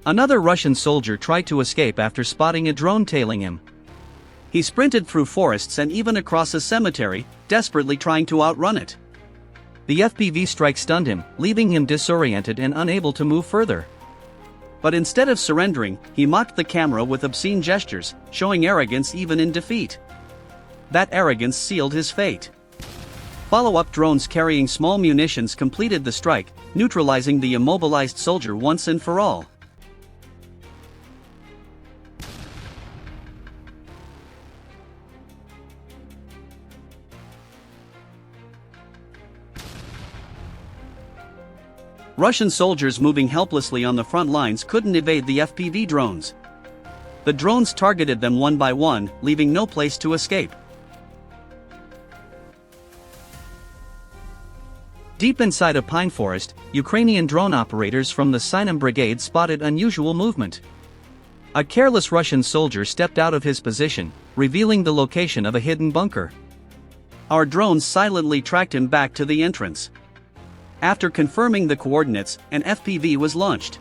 Another Russian soldier tried to escape after spotting a drone tailing him. He sprinted through forests and even across a cemetery, desperately trying to outrun it. The FPV strike stunned him, leaving him disoriented and unable to move further. But instead of surrendering, he mocked the camera with obscene gestures, showing arrogance even in defeat. That arrogance sealed his fate. Follow-up drones carrying small munitions completed the strike, neutralizing the immobilized soldier once and for all. Russian soldiers moving helplessly on the front lines couldn't evade the FPV drones. The drones targeted them one by one, leaving no place to escape. Deep inside a pine forest, Ukrainian drone operators from the Sinam Brigade spotted unusual movement. A careless Russian soldier stepped out of his position, revealing the location of a hidden bunker. Our drones silently tracked him back to the entrance. After confirming the coordinates, an FPV was launched.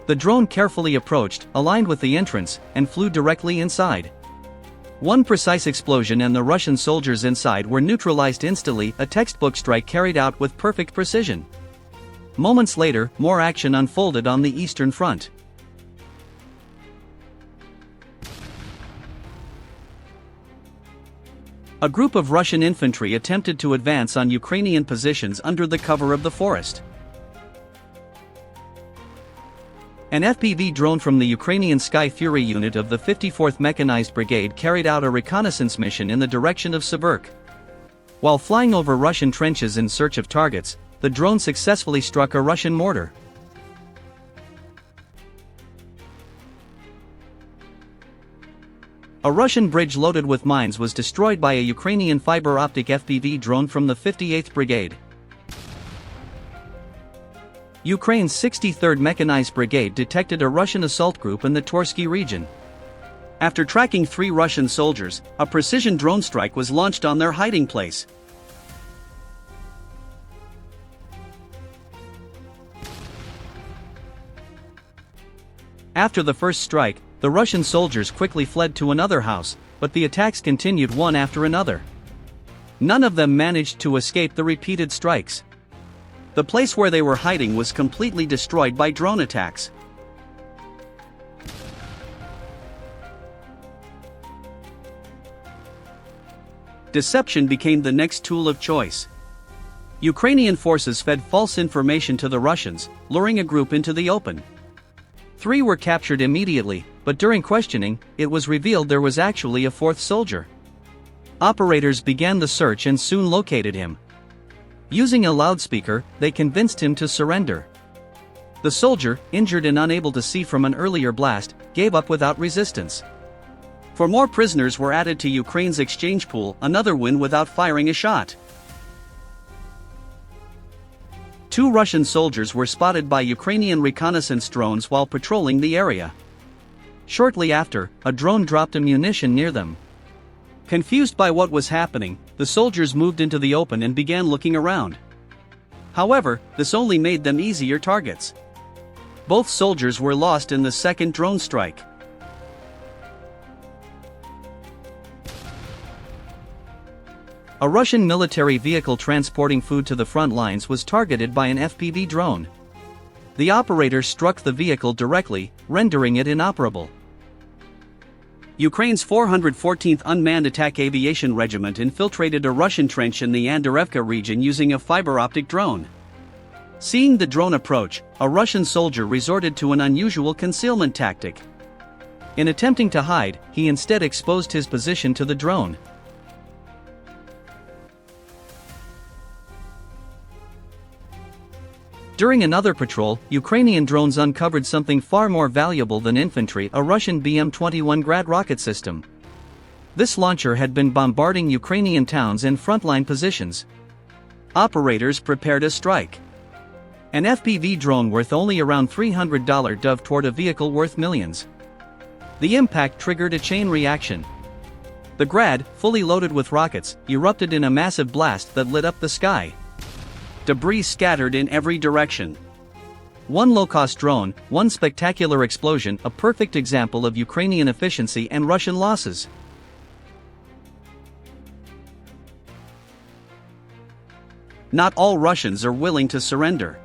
The drone carefully approached, aligned with the entrance, and flew directly inside. One precise explosion and the Russian soldiers inside were neutralized instantly, a textbook strike carried out with perfect precision. Moments later, more action unfolded on the Eastern Front. A group of Russian infantry attempted to advance on Ukrainian positions under the cover of the forest. An FPV drone from the Ukrainian Sky Fury unit of the 54th Mechanized Brigade carried out a reconnaissance mission in the direction of Seversk. While flying over Russian trenches in search of targets, the drone successfully struck a Russian mortar. A Russian bridge loaded with mines was destroyed by a Ukrainian fiber optic FPV drone from the 58th Brigade. Ukraine's 63rd Mechanized Brigade detected a Russian assault group in the Torsky region. After tracking 3 Russian soldiers, a precision drone strike was launched on their hiding place. After the first strike, the Russian soldiers quickly fled to another house, but the attacks continued one after another. None of them managed to escape the repeated strikes. The place where they were hiding was completely destroyed by drone attacks. Deception became the next tool of choice. Ukrainian forces fed false information to the Russians, luring a group into the open. 3 were captured immediately, but during questioning, it was revealed there was actually a 4th soldier. Operators began the search and soon located him. Using a loudspeaker, they convinced him to surrender. The soldier, injured and unable to see from an earlier blast, gave up without resistance. 4 more prisoners were added to Ukraine's exchange pool, another win without firing a shot. 2 Russian soldiers were spotted by Ukrainian reconnaissance drones while patrolling the area. Shortly after, a drone dropped a munition near them. Confused by what was happening, the soldiers moved into the open and began looking around. However, this only made them easier targets. Both soldiers were lost in the second drone strike. A Russian military vehicle transporting food to the front lines was targeted by an FPV drone. The operator struck the vehicle directly, rendering it inoperable. Ukraine's 414th Unmanned Attack Aviation Regiment infiltrated a Russian trench in the Andorevka region using a fiber optic drone. Seeing the drone approach, a Russian soldier resorted to an unusual concealment tactic. In attempting to hide, he instead exposed his position to the drone. During another patrol, Ukrainian drones uncovered something far more valuable than infantry, a Russian BM-21 Grad rocket system. This launcher had been bombarding Ukrainian towns and frontline positions. Operators prepared a strike. An FPV drone worth only around $300 dove toward a vehicle worth millions. The impact triggered a chain reaction. The Grad, fully loaded with rockets, erupted in a massive blast that lit up the sky. Debris scattered in every direction. One low-cost drone, one spectacular explosion, a perfect example of Ukrainian efficiency and Russian losses. Not all Russians are willing to surrender.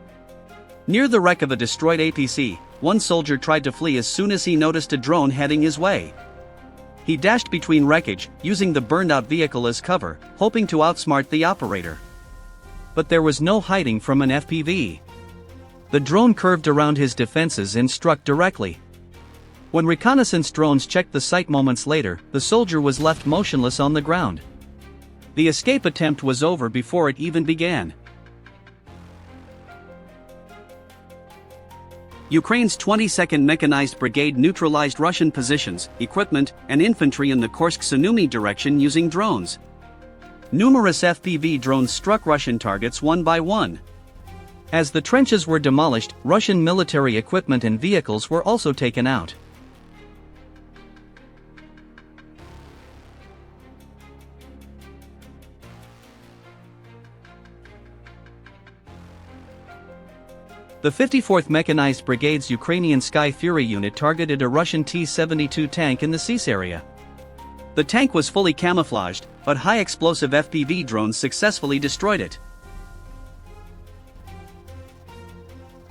Near the wreck of a destroyed APC, one soldier tried to flee as soon as he noticed a drone heading his way. He dashed between wreckage, using the burned-out vehicle as cover, hoping to outsmart the operator. But there was no hiding from an FPV. The drone curved around his defenses and struck directly. When reconnaissance drones checked the site moments later, the soldier was left motionless on the ground. The escape attempt was over before it even began. Ukraine's 22nd Mechanized Brigade neutralized Russian positions, equipment, and infantry in the Kursk-Sumy direction using drones. Numerous FPV drones struck Russian targets one by one. As the trenches were demolished, Russian military equipment and vehicles were also taken out. The 54th Mechanized Brigade's Ukrainian Sky Fury unit targeted a Russian T-72 tank in the Sis area. The tank was fully camouflaged, but high-explosive FPV drones successfully destroyed it.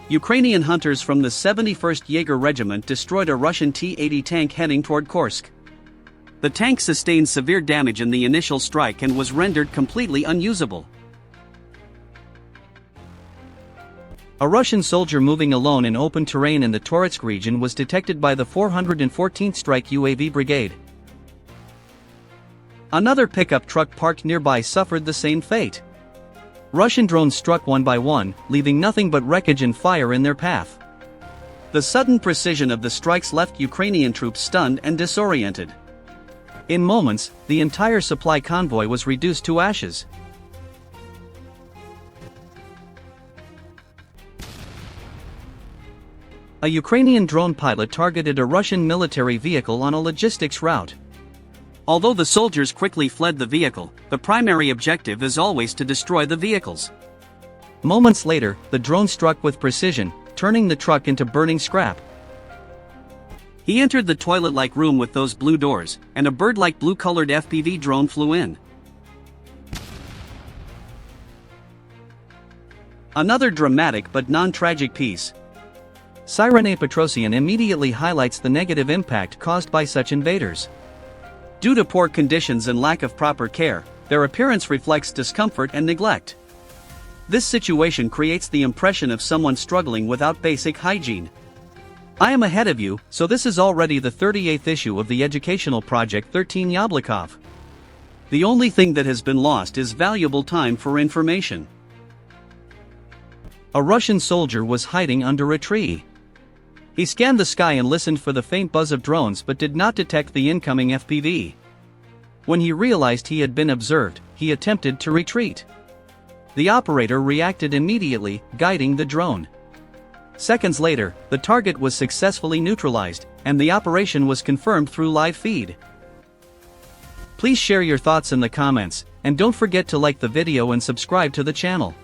Ukrainian hunters from the 71st Jaeger Regiment destroyed a Russian T-80 tank heading toward Kursk. The tank sustained severe damage in the initial strike and was rendered completely unusable. A Russian soldier moving alone in open terrain in the Toretsk region was detected by the 414th Strike UAV Brigade. Another pickup truck parked nearby suffered the same fate. Russian drones struck one by one, leaving nothing but wreckage and fire in their path. The sudden precision of the strikes left Ukrainian troops stunned and disoriented. In moments, the entire supply convoy was reduced to ashes. A Ukrainian drone pilot targeted a Russian military vehicle on a logistics route. Although the soldiers quickly fled the vehicle, the primary objective is always to destroy the vehicles. Moments later, the drone struck with precision, turning the truck into burning scrap. He entered the toilet-like room with those blue doors, and a bird-like blue-colored FPV drone flew in. Another dramatic but non-tragic piece. Sirene Petrosian immediately highlights the negative impact caused by such invaders. Due to poor conditions and lack of proper care, their appearance reflects discomfort and neglect. This situation creates the impression of someone struggling without basic hygiene. I am ahead of you, so this is already the 38th issue of the educational project 13 Yablokov. The only thing that has been lost is valuable time for information. A Russian soldier was hiding under a tree. He scanned the sky and listened for the faint buzz of drones but did not detect the incoming FPV. When he realized he had been observed, he attempted to retreat. The operator reacted immediately, guiding the drone. Seconds later, the target was successfully neutralized, and the operation was confirmed through live feed. Please share your thoughts in the comments, and don't forget to like the video and subscribe to the channel.